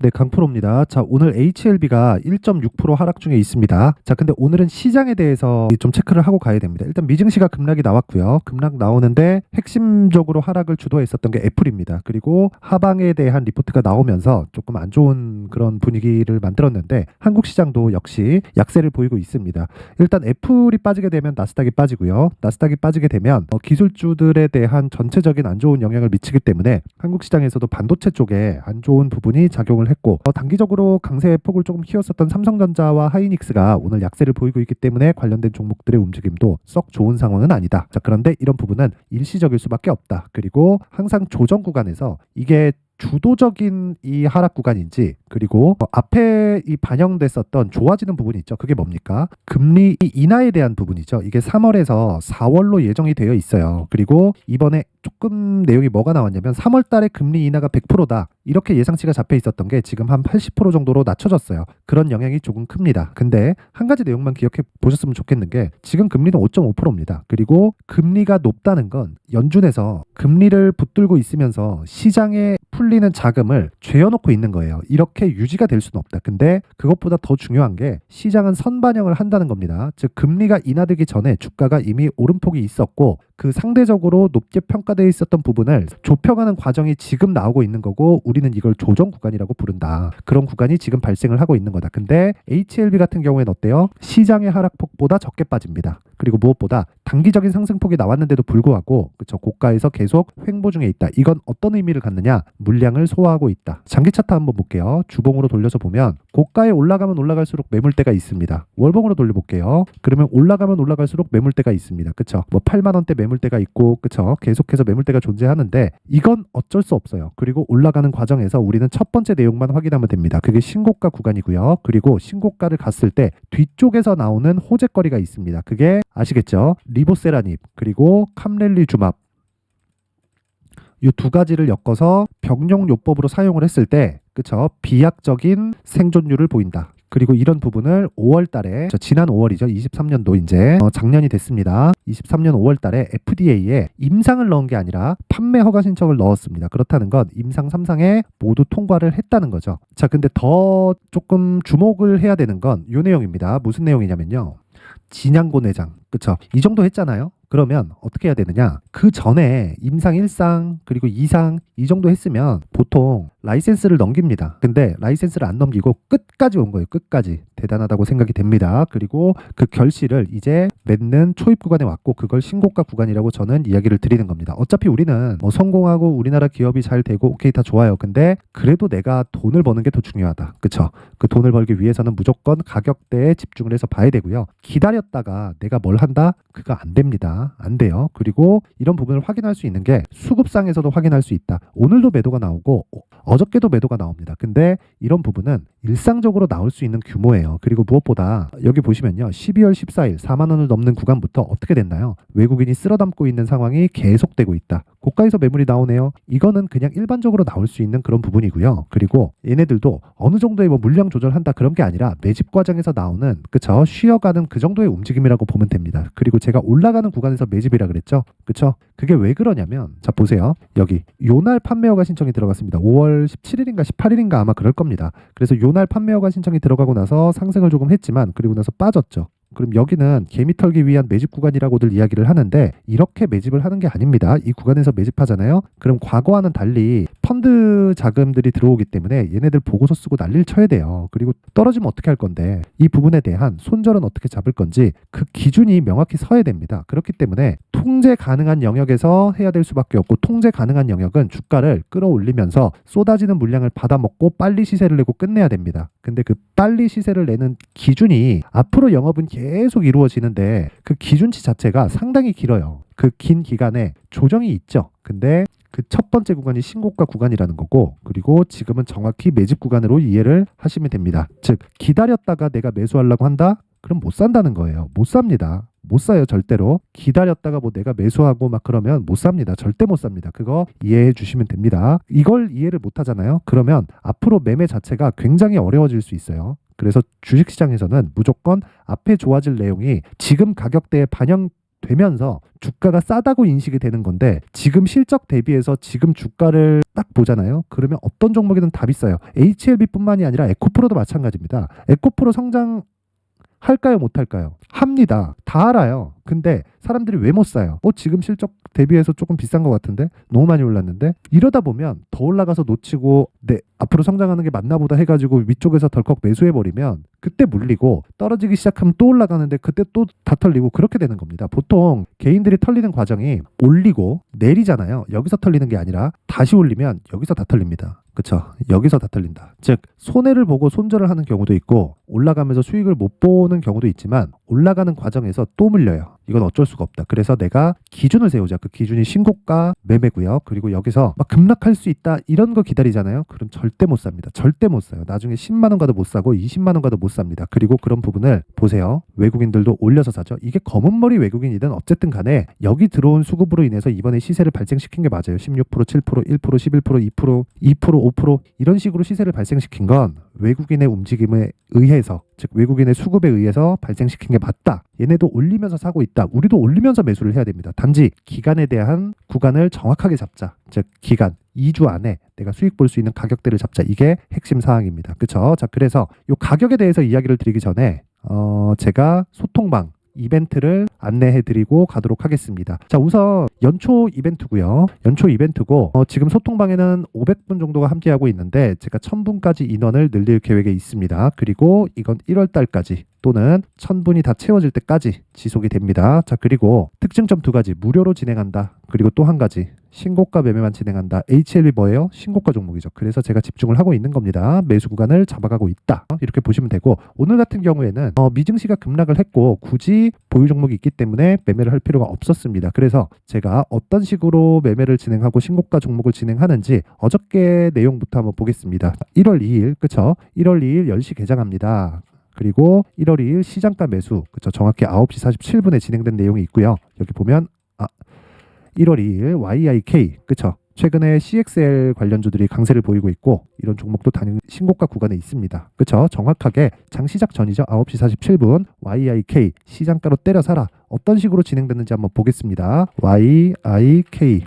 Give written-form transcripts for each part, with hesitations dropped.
네, 강프로입니다. 자, 오늘 HLB가 1.6% 하락 중에 있습니다. 자, 근데 오늘은 시장에 대해서 좀 체크를 하고 가야 됩니다. 일단 미증시가 급락이 나왔고요. 급락 나오는데 핵심적으로 하락을 주도했었던 게 애플입니다. 그리고 하방에 대한 리포트가 나오면서 조금 안 좋은 그런 분위기를 만들었는데 한국 시장도 역시 약세를 보이고 있습니다. 일단 애플이 빠지게 되면 나스닥이 빠지고요. 나스닥이 빠지게 되면 기술주들에 대한 전체적인 안 좋은 영향을 미치기 때문에 한국 시장에서도 반도체 쪽에 안 좋은 부분이 작용을 했고 단기적으로 강세의 폭을 조금 키웠었던 삼성전자와 하이닉스가 오늘 약세를 보이고 있기 때문에 관련된 종목들의 움직임도 썩 좋은 상황은 아니다. 자, 그런데 이런 부분은 일시적일 수밖에 없다. 그리고 항상 조정 구간에서 이게 주도적인 이 하락 구간인지 그리고 앞에 이 반영됐었던 좋아지는 부분이 있죠. 그게 뭡니까? 금리 인하에 대한 부분이죠. 이게 3월에서 4월로 예정이 되어 있어요. 그리고 이번에 조금 내용이 뭐가 나왔냐면 3월 달에 금리 인하가 100%다. 이렇게 예상치가 잡혀 있었던 게 지금 한 80% 정도로 낮춰졌어요. 그런 영향이 조금 큽니다. 근데 한 가지 내용만 기억해 보셨으면 좋겠는 게 지금 금리는 5.5%입니다. 그리고 금리가 높다는 건 연준에서 금리를 붙들고 있으면서 시장에 풀리는 자금을 죄어놓고 있는 거예요. 이렇게 유지가 될 수는 없다. 근데 그것보다 더 중요한 게 시장은 선반영을 한다는 겁니다. 즉 금리가 인하되기 전에 주가가 이미 오름폭이 있었고 그 상대적으로 높게 평가되어 있었던 부분을 좁혀가는 과정이 지금 나오고 있는 거고 우리는 이걸 조정 구간이라고 부른다. 그런 구간이 지금 발생을 하고 있는 거다. 근데 HLB 같은 경우에는 어때요? 시장의 하락폭보다 적게 빠집니다. 그리고 무엇보다 단기적인 상승폭이 나왔는데도 불구하고 그쵸, 고가에서 계속 횡보 중에 있다. 이건 어떤 의미를 갖느냐? 물량을 소화하고 있다. 장기 차트 한번 볼게요. 주봉으로 돌려서 보면 고가에 올라가면 올라갈수록 매물대가 있습니다. 월봉으로 돌려볼게요. 그러면 올라가면 올라갈수록 매물대가 있습니다. 그쵸? 뭐 8만 원대 매물대가 있고 그쵸? 계속해서 매물대가 존재하는데 이건 어쩔 수 없어요. 그리고 올라가는 과정에서 우리는 첫 번째 내용만 확인하면 됩니다. 그게 신고가 구간이고요. 그리고 신고가를 갔을 때 뒤쪽에서 나오는 호재거리가 있습니다. 그게 아시겠죠? 리보세라닙 그리고 캄렐리 주맙 이 두 가지를 엮어서 병용요법으로 사용을 했을 때 그쵸? 비약적인 생존율을 보인다. 그리고 이런 부분을 5월 달에 지난 5월이죠. 23년도 이제 작년이 됐습니다. 23년 5월 달에 FDA에 임상을 넣은 게 아니라 판매 허가 신청을 넣었습니다. 그렇다는 건 임상 3상에 모두 통과를 했다는 거죠. 자, 근데 더 조금 주목을 해야 되는 건 이 내용입니다. 무슨 내용이냐면요. 진양고 내장. 그쵸? 이 정도 했잖아요. 그러면 어떻게 해야 되느냐? 그 전에 임상 1상 그리고 2상 이 정도 했으면 보통 라이센스를 넘깁니다. 근데 라이센스를 안 넘기고 끝까지 온 거예요. 끝까지. 대단하다고 생각이 됩니다. 그리고 그 결실을 이제 맺는 초입 구간에 왔고 그걸 신고가 구간이라고 저는 이야기를 드리는 겁니다. 어차피 우리는 뭐 성공하고 우리나라 기업이 잘 되고 오케이 다 좋아요. 근데 그래도 내가 돈을 버는 게 더 중요하다. 그쵸? 그 돈을 벌기 위해서는 무조건 가격대에 집중을 해서 봐야 되고요. 기다렸다가 내가 뭘 한다? 그거 안 됩니다. 안 돼요. 그리고 이런 부분을 확인할 수 있는 게 수급상에서도 확인할 수 있다. 오늘도 매도가 나오고 어저께도 매도가 나옵니다. 근데 이런 부분은 일상적으로 나올 수 있는 규모예요. 그리고 무엇보다 여기 보시면요. 12월 14일 4만 원을 넘는 구간부터 어떻게 됐나요? 외국인이 쓸어담고 있는 상황이 계속되고 있다. 고가에서 매물이 나오네요. 이거는 그냥 일반적으로 나올 수 있는 그런 부분이고요. 그리고 얘네들도 어느 정도의 뭐 물량 조절한다 그런 게 아니라 매집 과정에서 나오는 그쵸? 쉬어가는 그 정도의 움직임이라고 보면 됩니다. 그리고 제가 올라가는 구간에서 매집이라 그랬죠. 그쵸? 그게 왜 그러냐면 자 보세요. 여기 요날 판매 허가 신청이 들어갔습니다. 5월 17일인가 18일인가 아마 그럴 겁니다. 그래서 요날 판매 허가 신청이 들어가고 나서 상승을 조금 했지만 그리고 나서 빠졌죠. 그럼 여기는 개미 털기 위한 매집 구간이라고들 이야기를 하는데 이렇게 매집을 하는 게 아닙니다. 이 구간에서 매집하잖아요. 그럼 과거와는 달리 펀드 자금들이 들어오기 때문에 얘네들 보고서 쓰고 난리를 쳐야 돼요. 그리고 떨어지면 어떻게 할 건데 이 부분에 대한 손절은 어떻게 잡을 건지 그 기준이 명확히 서야 됩니다. 그렇기 때문에 통제 가능한 영역에서 해야 될 수밖에 없고 통제 가능한 영역은 주가를 끌어올리면서 쏟아지는 물량을 받아먹고 빨리 시세를 내고 끝내야 됩니다. 근데 그 빨리 시세를 내는 기준이 앞으로 영업은 계속 이루어지는데 그 기준치 자체가 상당히 길어요. 그 긴 기간에 조정이 있죠. 근데 그 첫 번째 구간이 신고가 구간이라는 거고 그리고 지금은 정확히 매집 구간으로 이해를 하시면 됩니다. 즉 기다렸다가 내가 매수하려고 한다? 그럼 못 산다는 거예요. 못 삽니다. 못 사요 절대로. 기다렸다가 뭐 내가 매수하고 막 그러면 못 삽니다. 절대 못 삽니다. 그거 이해해 주시면 됩니다. 이걸 이해를 못 하잖아요. 그러면 앞으로 매매 자체가 굉장히 어려워질 수 있어요. 그래서 주식시장에서는 무조건 앞에 좋아질 내용이 지금 가격대에 반영 되면서 주가가 싸다고 인식이 되는 건데 지금 실적 대비해서 지금 주가를 딱 보잖아요. 그러면 어떤 종목이든 다 비싸요. HLB뿐만이 아니라 에코프로도 마찬가지입니다. 에코프로 성장할까요? 못할까요? 합니다. 다 알아요. 근데 사람들이 왜 못 사요? 지금 실적 대비해서 조금 비싼 것 같은데? 너무 많이 올랐는데? 이러다 보면 더 올라가서 놓치고 앞으로 성장하는 게 맞나 보다 해가지고 위쪽에서 덜컥 매수해버리면 그때 물리고 떨어지기 시작하면 또 올라가는데 그때 또 다 털리고 그렇게 되는 겁니다. 보통 개인들이 털리는 과정이 올리고 내리잖아요. 여기서 털리는 게 아니라 다시 올리면 여기서 다 털립니다. 그쵸? 여기서 다 털린다. 즉 손해를 보고 손절을 하는 경우도 있고 올라가면서 수익을 못 보는 경우도 있지만 올라가는 과정에서 또 물려요. 이건 어쩔 수가 없다. 그래서 내가 기준을 세우자. 그 기준이 신고가 매매고요. 그리고 여기서 막 급락할 수 있다 이런 거 기다리잖아요. 그럼 절대 못 삽니다. 절대 못 사요. 나중에 10만 원 가도 못 사고 20만 원 가도 못 삽니다. 그리고 그런 부분을 보세요. 외국인들도 올려서 사죠. 이게 검은머리 외국인이든 어쨌든 간에 여기 들어온 수급으로 인해서 이번에 시세를 발생시킨 게 맞아요. 16%, 7%, 1%, 11%, 2%, 2%, 5% 이런 식으로 시세를 발생시킨 건 외국인의 움직임에 의해서 즉 외국인의 수급에 의해서 발생시킨 게 맞다. 얘네도 올리면서 사고 있다. 우리도 올리면서 매수를 해야 됩니다. 단지 기간에 대한 구간을 정확하게 잡자. 즉 기간 2주 안에 내가 수익 볼 수 있는 가격대를 잡자. 이게 핵심 사항입니다. 그렇죠? 자, 그래서 이 가격에 대해서 이야기를 드리기 전에 제가 소통방 이벤트를 안내해 드리고 가도록 하겠습니다. 자, 우선 연초 이벤트고요. 연초 이벤트고 지금 소통방에는 500분 정도가 함께하고 있는데 제가 1000분까지 인원을 늘릴 계획에 있습니다. 그리고 이건 1월 달까지 또는 1000분이 다 채워질 때까지 지속이 됩니다. 자, 그리고 특징점 2가지 무료로 진행한다. 그리고 또 한 가지 신고가 매매만 진행한다. HLB 뭐예요? 신고가 종목이죠. 그래서 제가 집중을 하고 있는 겁니다. 매수 구간을 잡아가고 있다. 이렇게 보시면 되고 오늘 같은 경우에는 미증시가 급락을 했고 굳이 보유 종목이 있기 때문에 매매를 할 필요가 없었습니다. 그래서 제가 어떤 식으로 매매를 진행하고 신고가 종목을 진행하는지 어저께 내용부터 한번 보겠습니다. 1월 2일 그쵸? 1월 2일 10시 개장합니다. 그리고 1월 2일 시장가 매수 그쵸? 정확히 9시 47분에 진행된 내용이 있고요. 여기 보면 1월 2일 YIK 그쵸? 최근에 CXL 관련주들이 강세를 보이고 있고 이런 종목도 단일 신고가 구간에 있습니다. 그쵸? 정확하게 장시작 전이죠. 9시 47분 YIK 시장가로 때려 사라. 어떤 식으로 진행됐는지 한번 보겠습니다. YIK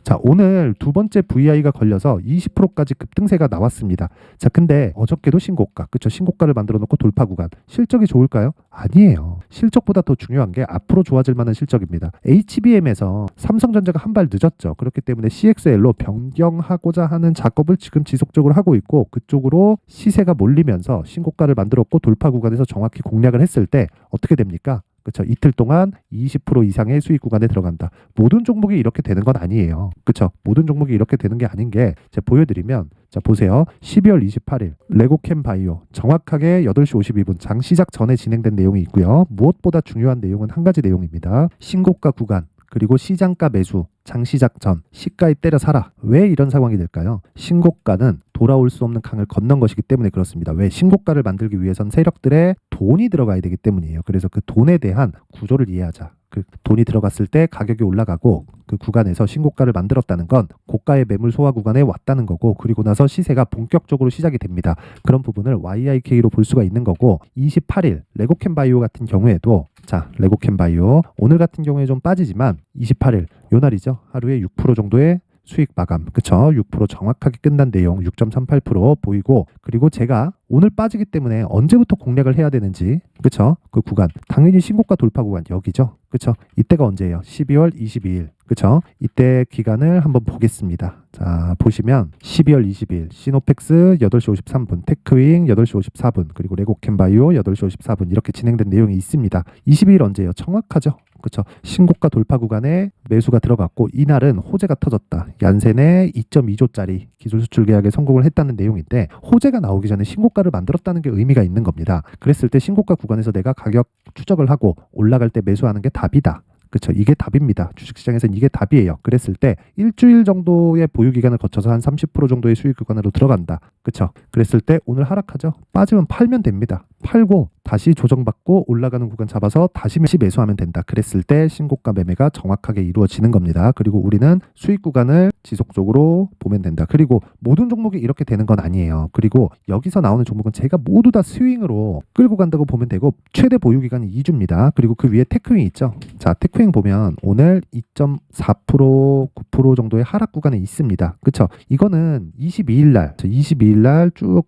자, 오늘 두 번째 VI가 걸려서 20%까지 급등세가 나왔습니다. 자, 근데 어저께도 신고가, 그쵸? 신고가를 만들어 놓고 돌파 구간. 실적이 좋을까요? 아니에요. 실적보다 더 중요한 게 앞으로 좋아질 만한 실적입니다. HBM에서 삼성전자가 한 발 늦었죠. 그렇기 때문에 CXL로 변경하고자 하는 작업을 지금 지속적으로 하고 있고 그쪽으로 시세가 몰리면서 신고가를 만들었고 돌파 구간에서 정확히 공략을 했을 때 어떻게 됩니까? 그렇죠. 이틀 동안 20% 이상의 수익 구간에 들어간다. 모든 종목이 이렇게 되는 건 아니에요. 그렇죠. 모든 종목이 이렇게 되는 게 아닌 게 제가 보여드리면 자 보세요. 12월 28일 레고캠 바이오 정확하게 8시 52분 장 시작 전에 진행된 내용이 있고요. 무엇보다 중요한 내용은 한 가지 내용입니다. 신고가 구간 그리고 시장가 매수, 장시작 전, 시가에 때려 사라. 왜 이런 상황이 될까요? 신고가는 돌아올 수 없는 강을 건넌 것이기 때문에 그렇습니다. 왜? 신고가를 만들기 위해선 세력들의 돈이 들어가야 되기 때문이에요. 그래서 그 돈에 대한 구조를 이해하자. 그 돈이 들어갔을 때 가격이 올라가고 그 구간에서 신고가를 만들었다는 건 고가의 매물 소화 구간에 왔다는 거고 그리고 나서 시세가 본격적으로 시작이 됩니다. 그런 부분을 YIK로 볼 수가 있는 거고 28일 레고캠 바이오 같은 경우에도 자 레고캠 바이오 오늘 같은 경우에 좀 빠지지만 28일 요 날이죠. 하루에 6% 정도의 수익 마감 그쵸 6% 정확하게 끝난 내용 6.38% 보이고 그리고 제가 오늘 빠지기 때문에 언제부터 공략을 해야 되는지 그쵸 그 구간 당연히 신고가 돌파 구간 여기죠 그쵸 이때가 언제예요 12월 22일 그쵸 이때 기간을 한번 보겠습니다. 자 보시면 12월 20일 시노펙스 8시 53분 테크윙 8시 54분 그리고 레고캠바이오 8시 54분 이렇게 진행된 내용이 있습니다. 22일 언제예요 정확하죠 그쵸 신고가 돌파 구간에 매수가 들어갔고 이날은 호재가 터졌다. 얀센의 2.2조짜리 기술 수출 계약에 성공을 했다는 내용인데 호재가 나오기 전에 신고가를 만들었다는 게 의미가 있는 겁니다. 그랬을 때 신고가 구간에서 내가 가격 추적을 하고 올라갈 때 매수하는 게 답이다. 그렇죠. 이게 답입니다. 주식시장에서는 이게 답이에요. 그랬을 때 일주일 정도의 보유 기간을 거쳐서 한 30% 정도의 수익 구간으로 들어간다. 그렇죠. 그랬을 때 오늘 하락하죠. 빠지면 팔면 됩니다. 팔고 다시 조정받고 올라가는 구간 잡아서 다시 매수하면 된다. 그랬을 때 신고가 매매가 정확하게 이루어지는 겁니다. 그리고 우리는 수익 구간을 지속적으로 보면 된다. 그리고 모든 종목이 이렇게 되는 건 아니에요. 그리고 여기서 나오는 종목은 제가 모두 다 스윙으로 끌고 간다고 보면 되고 최대 보유 기간이 2주입니다. 그리고 그 위에 테크윙 있죠. 자, 테크윙 보면 오늘 2.4% 9% 정도의 하락 구간에 있습니다. 그쵸? 이거는 22일 날 쭉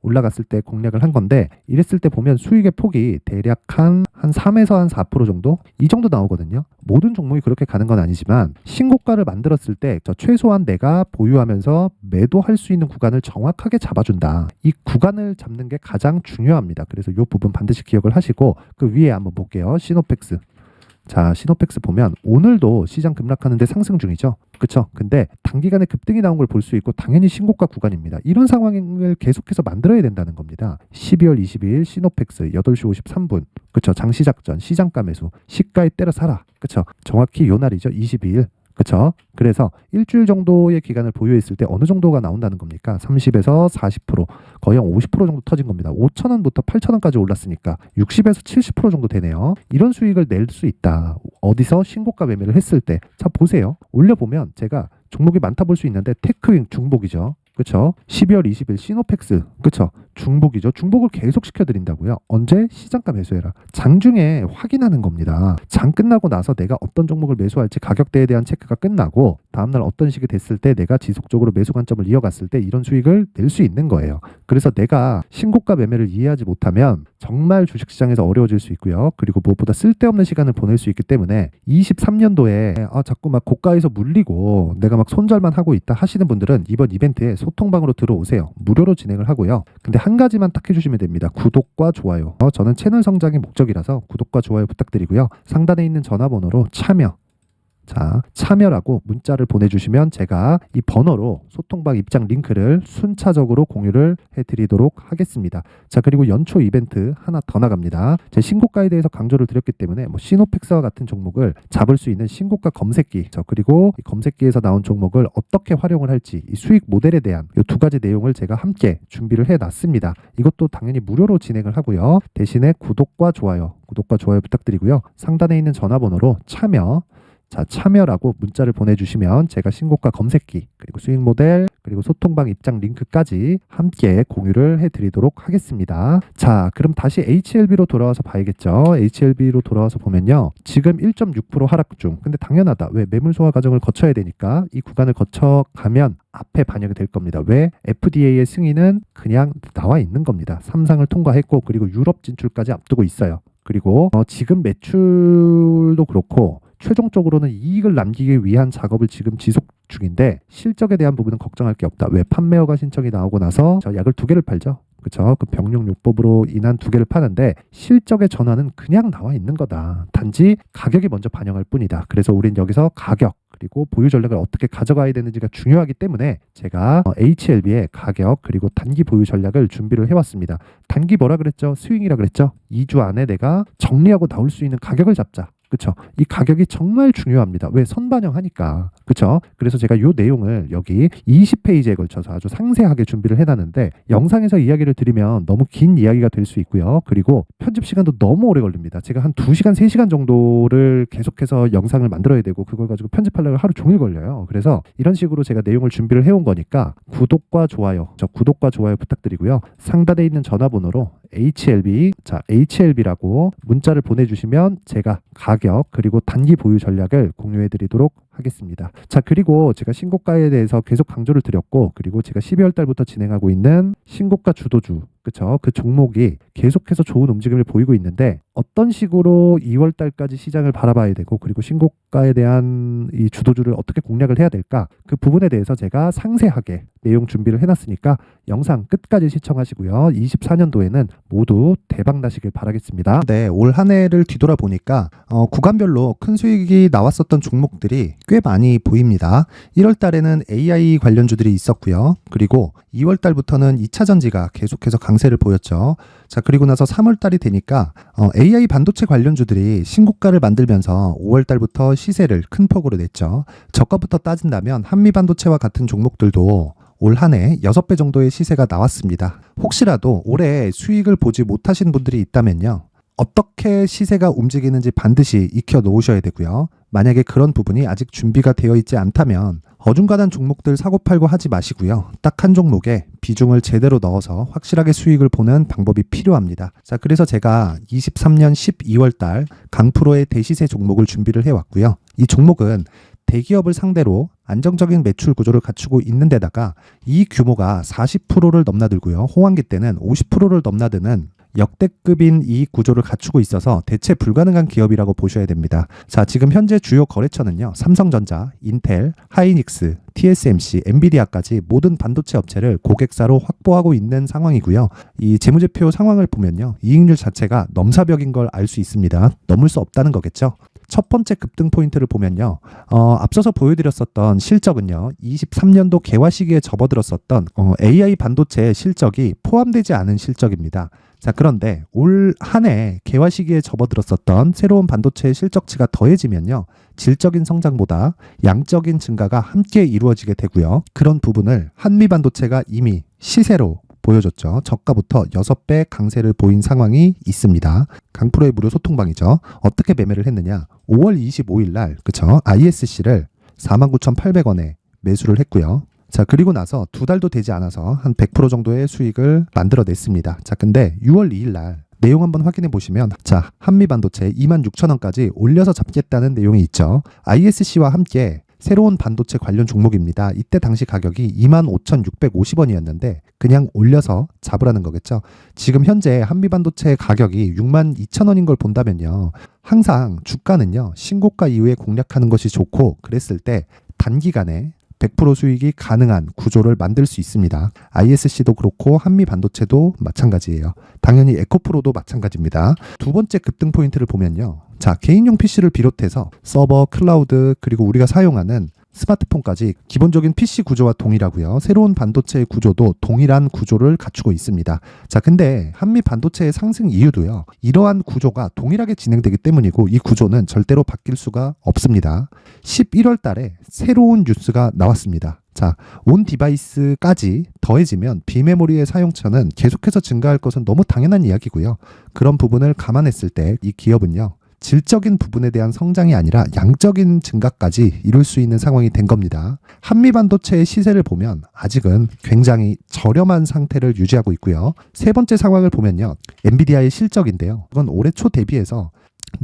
올라갔을 때 공략을 한 건데 이랬을 때 보면 수익의 폭이 대략 한 3에서 한 4% 정도? 이 정도 나오거든요. 모든 종목이 그렇게 가는 건 아니지만 신고가를 만들었을 때 최소한 내가 보유하면서 매도할 수 있는 구간을 정확하게 잡아준다. 이 구간을 잡는 게 가장 중요합니다. 그래서 이 부분 반드시 기억을 하시고 그 위에 한번 볼게요. 시노펙스. 자, 시노펙스 보면 오늘도 시장 급락하는데 상승 중이죠. 그쵸? 근데 단기간에 급등이 나온 걸 볼 수 있고 당연히 신고가 구간입니다. 이런 상황을 계속해서 만들어야 된다는 겁니다. 12월 22일 시노펙스 8시 53분. 그쵸? 장시작전, 시장가 매수, 시가에 때려 사라. 그쵸? 정확히 요 날이죠. 22일. 그쵸? 그래서 일주일 정도의 기간을 보유했을 때 어느 정도가 나온다는 겁니까? 30에서 40%, 거의 한 50% 정도 터진 겁니다. 5,000원부터 8,000원까지 올랐으니까 60에서 70% 정도 되네요. 이런 수익을 낼 수 있다. 어디서 신고가 매매를 했을 때. 자, 보세요. 올려보면 제가 종목이 많다 볼 수 있는데 테크윙 중복이죠. 그쵸? 12월 20일 시노펙스. 그쵸? 중복이죠. 중복을 계속 시켜드린다고요. 언제? 시장가 매수해라. 장중에 확인하는 겁니다. 장 끝나고 나서 내가 어떤 종목을 매수할지 가격대에 대한 체크가 끝나고 다음날 어떤 식이 됐을 때 내가 지속적으로 매수 관점을 이어갔을 때 이런 수익을 낼 수 있는 거예요. 그래서 내가 신고가 매매를 이해하지 못하면 정말 주식시장에서 어려워질 수 있고요. 그리고 무엇보다 쓸데없는 시간을 보낼 수 있기 때문에 23년도에 자꾸 막 고가에서 물리고 내가 막 손절만 하고 있다 하시는 분들은 이번 이벤트에 소통방으로 들어오세요. 무료로 진행을 하고요. 근데 한 가지만 딱 해주시면 됩니다. 구독과 좋아요. 저는 채널 성장이 목적이라서 구독과 좋아요 부탁드리고요. 상단에 있는 전화번호로 참여라고 문자를 보내주시면 제가 이 번호로 소통방 입장 링크를 순차적으로 공유를 해드리도록 하겠습니다. 자, 그리고 연초 이벤트 하나 더 나갑니다. 제 신고가에 대해서 강조를 드렸기 때문에 시노펙스와 같은 종목을 잡을 수 있는 신고가 검색기, 그리고 이 검색기에서 나온 종목을 어떻게 활용을 할지 이 수익 모델에 대한 이 두 가지 내용을 제가 함께 준비를 해놨습니다. 이것도 당연히 무료로 진행을 하고요. 대신에 구독과 좋아요 부탁드리고요. 상단에 있는 전화번호로 참여라고 문자를 보내주시면 제가 신고가 검색기, 그리고 수익 모델, 그리고 소통방 입장 링크까지 함께 공유를 해드리도록 하겠습니다. 자, 그럼 다시 HLB로 돌아와서 봐야겠죠. HLB로 돌아와서 보면요. 지금 1.6% 하락 중. 근데 당연하다. 왜? 매물 소화 과정을 거쳐야 되니까 이 구간을 거쳐가면 앞에 반영이 될 겁니다. 왜? FDA의 승인은 그냥 나와 있는 겁니다. 3상을 통과했고 그리고 유럽 진출까지 앞두고 있어요. 그리고 지금 매출도 그렇고 최종적으로는 이익을 남기기 위한 작업을 지금 지속 중인데 실적에 대한 부분은 걱정할 게 없다. 왜? 판매허가 신청이 나오고 나서 약을 2개를 팔죠. 그쵸? 그 병용요법으로 인한 2개를 파는데 실적의 전환은 그냥 나와 있는 거다. 단지 가격이 먼저 반영할 뿐이다. 그래서 우린 여기서 가격 그리고 보유 전략을 어떻게 가져가야 되는지가 중요하기 때문에 제가 HLB의 가격 그리고 단기 보유 전략을 준비를 해왔습니다. 단기 뭐라 그랬죠? 스윙이라 그랬죠? 2주 안에 내가 정리하고 나올 수 있는 가격을 잡자. 그쵸? 이 가격이 정말 중요합니다. 왜? 선반영하니까. 그쵸? 그래서 제가 이 내용을 여기 20페이지에 걸쳐서 아주 상세하게 준비를 해놨는데 영상에서 이야기를 드리면 너무 긴 이야기가 될 수 있고요. 그리고 편집 시간도 너무 오래 걸립니다. 제가 한 2시간, 3시간 정도를 계속해서 영상을 만들어야 되고 그걸 가지고 편집하려고 하루 종일 걸려요. 그래서 이런 식으로 제가 내용을 준비를 해온 거니까 구독과 좋아요 부탁드리고요. 상단에 있는 전화번호로 HLB라고 문자를 보내주시면 제가 가격 그리고 단기 보유 전략을 공유해 드리도록 하겠습니다. 자, 그리고 제가 신고가에 대해서 계속 강조를 드렸고 그리고 제가 12월 달부터 진행하고 있는 신고가 주도주, 그쵸? 그 종목이 계속해서 좋은 움직임을 보이고 있는데 어떤 식으로 2월 달까지 시장을 바라봐야 되고 그리고 신고가에 대한 이 주도주를 어떻게 공략을 해야 될까? 그 부분에 대해서 제가 상세하게 내용 준비를 해놨으니까 영상 끝까지 시청하시고요. 24년도에는 모두 대박 나시길 바라겠습니다. 네, 올 한 해를 뒤돌아보니까 구간별로 큰 수익이 나왔었던 종목들이 꽤 많이 보입니다. 1월 달에는 AI 관련주들이 있었고요. 그리고 2월 달부터는 2차 전지가 계속해서 강세를 보였죠. 자, 그리고 나서 3월 달이 되니까 AI 반도체 관련주들이 신고가를 만들면서 5월 달부터 시세를 큰 폭으로 냈죠. 저가부터 따진다면 한미 반도체와 같은 종목들도 올 한 해 6배 정도의 시세가 나왔습니다. 혹시라도 올해 수익을 보지 못하신 분들이 있다면요. 어떻게 시세가 움직이는지 반드시 익혀 놓으셔야 되고요. 만약에 그런 부분이 아직 준비가 되어 있지 않다면 어중간한 종목들 사고팔고 하지 마시고요. 딱 한 종목에 비중을 제대로 넣어서 확실하게 수익을 보는 방법이 필요합니다. 자, 그래서 제가 23년 12월 달 강프로의 대시세 종목을 준비를 해왔고요. 이 종목은 대기업을 상대로 안정적인 매출 구조를 갖추고 있는 데다가 이 규모가 40%를 넘나들고요. 호황기 때는 50%를 넘나드는 역대급인 이익 구조를 갖추고 있어서 대체 불가능한 기업이라고 보셔야 됩니다. 자, 지금 현재 주요 거래처는요. 삼성전자, 인텔, 하이닉스, TSMC, 엔비디아까지 모든 반도체 업체를 고객사로 확보하고 있는 상황이고요. 이 재무제표 상황을 보면요. 이익률 자체가 넘사벽인 걸 알 수 있습니다. 넘을 수 없다는 거겠죠. 첫 번째 급등 포인트를 보면요. 앞서서 보여드렸었던 실적은요. 23년도 개화 시기에 접어들었었던 AI 반도체의 실적이 포함되지 않은 실적입니다. 자, 그런데 올 한 해 개화 시기에 접어들었었던 새로운 반도체의 실적치가 더해지면요. 질적인 성장보다 양적인 증가가 함께 이루어지게 되고요. 그런 부분을 한미반도체가 이미 시세로 보여줬죠. 저가부터 6배 강세를 보인 상황이 있습니다. 강프로의 무료 소통방이죠. 어떻게 매매를 했느냐. 5월 25일 날 그쵸? ISC를 49,800원에 매수를 했고요. 자, 그리고 나서 2달도 되지 않아서 한 100% 정도의 수익을 만들어냈습니다. 자, 근데 6월 2일 날 내용 한번 확인해 보시면 자, 한미반도체 26,000원까지 올려서 잡겠다는 내용이 있죠. ISC와 함께 새로운 반도체 관련 종목입니다. 이때 당시 가격이 25,650원이었는데 그냥 올려서 잡으라는 거겠죠. 지금 현재 한미반도체 가격이 62,000원인 걸 본다면요. 항상 주가는요. 신고가 이후에 공략하는 것이 좋고 그랬을 때 단기간에 100% 수익이 가능한 구조를 만들 수 있습니다. ISC도 그렇고 한미반도체도 마찬가지예요. 당연히 에코프로도 마찬가지입니다. 두 번째 급등 포인트를 보면요. 자, 개인용 PC를 비롯해서 서버, 클라우드, 그리고 우리가 사용하는 스마트폰까지 기본적인 PC 구조와 동일하고요. 새로운 반도체의 구조도 동일한 구조를 갖추고 있습니다. 자, 근데 한미 반도체의 상승 이유도요. 이러한 구조가 동일하게 진행되기 때문이고 이 구조는 절대로 바뀔 수가 없습니다. 11월 달에 새로운 뉴스가 나왔습니다. 자, 온 디바이스까지 더해지면 비메모리의 사용처는 계속해서 증가할 것은 너무 당연한 이야기고요. 그런 부분을 감안했을 때 이 기업은요. 질적인 부분에 대한 성장이 아니라 양적인 증가까지 이룰 수 있는 상황이 된 겁니다. 한미반도체의 시세를 보면 아직은 굉장히 저렴한 상태를 유지하고 있고요. 세 번째 상황을 보면요. 엔비디아의 실적인데요. 이건 올해 초 대비해서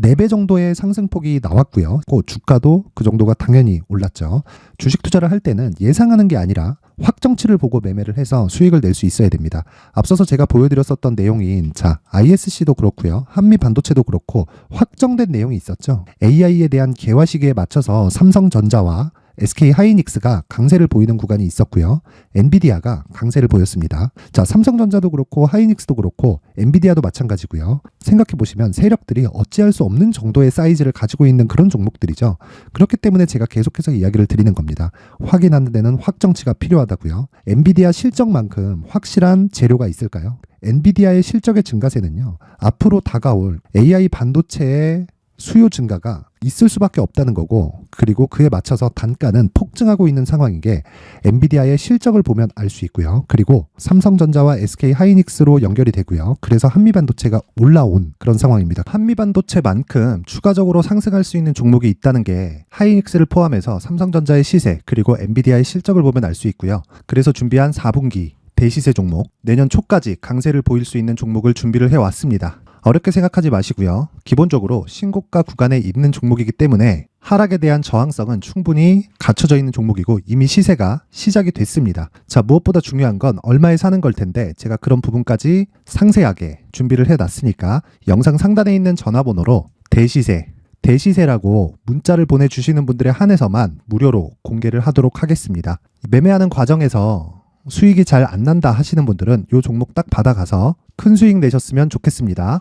4배 정도의 상승폭이 나왔고요. 주가도 그 정도가 당연히 올랐죠. 주식 투자를 할 때는 예상하는 게 아니라 확정치를 보고 매매를 해서 수익을 낼 수 있어야 됩니다. 앞서서 제가 보여드렸었던 내용인 자, ISC도 그렇고요. 한미반도체도 그렇고 확정된 내용이 있었죠. AI에 대한 개화 시기에 맞춰서 삼성전자와 SK 하이닉스가 강세를 보이는 구간이 있었고요. 엔비디아가 강세를 보였습니다. 자, 삼성전자도 그렇고 하이닉스도 그렇고 엔비디아도 마찬가지고요. 생각해 보시면 세력들이 어찌할 수 없는 정도의 사이즈를 가지고 있는 그런 종목들이죠. 그렇기 때문에 제가 계속해서 이야기를 드리는 겁니다. 확인하는 데는 확정치가 필요하다고요. 엔비디아 실적만큼 확실한 재료가 있을까요? 엔비디아의 실적의 증가세는요. 앞으로 다가올 AI 반도체의 수요 증가가 있을 수밖에 없다는 거고 그리고 그에 맞춰서 단가는 폭증하고 있는 상황인 게 엔비디아의 실적을 보면 알 수 있고요. 그리고 삼성전자와 SK 하이닉스로 연결이 되고요. 그래서 한미반도체가 올라온 그런 상황입니다. 한미반도체만큼 추가적으로 상승할 수 있는 종목이 있다는 게 하이닉스를 포함해서 삼성전자의 시세 그리고 엔비디아의 실적을 보면 알 수 있고요. 그래서 준비한 4분기 대시세 종목 내년 초까지 강세를 보일 수 있는 종목을 준비를 해왔습니다. 어렵게 생각하지 마시고요. 기본적으로 신고가 구간에 있는 종목이기 때문에 하락에 대한 저항성은 충분히 갖춰져 있는 종목이고 이미 시세가 시작이 됐습니다. 자, 무엇보다 중요한 건 얼마에 사는 걸 텐데 제가 그런 부분까지 상세하게 준비를 해놨으니까 영상 상단에 있는 전화번호로 대시세라고 문자를 보내주시는 분들에 한해서만 무료로 공개를 하도록 하겠습니다. 매매하는 과정에서 수익이 잘 안 난다 하시는 분들은 이 종목 딱 받아가서 큰 수익 내셨으면 좋겠습니다.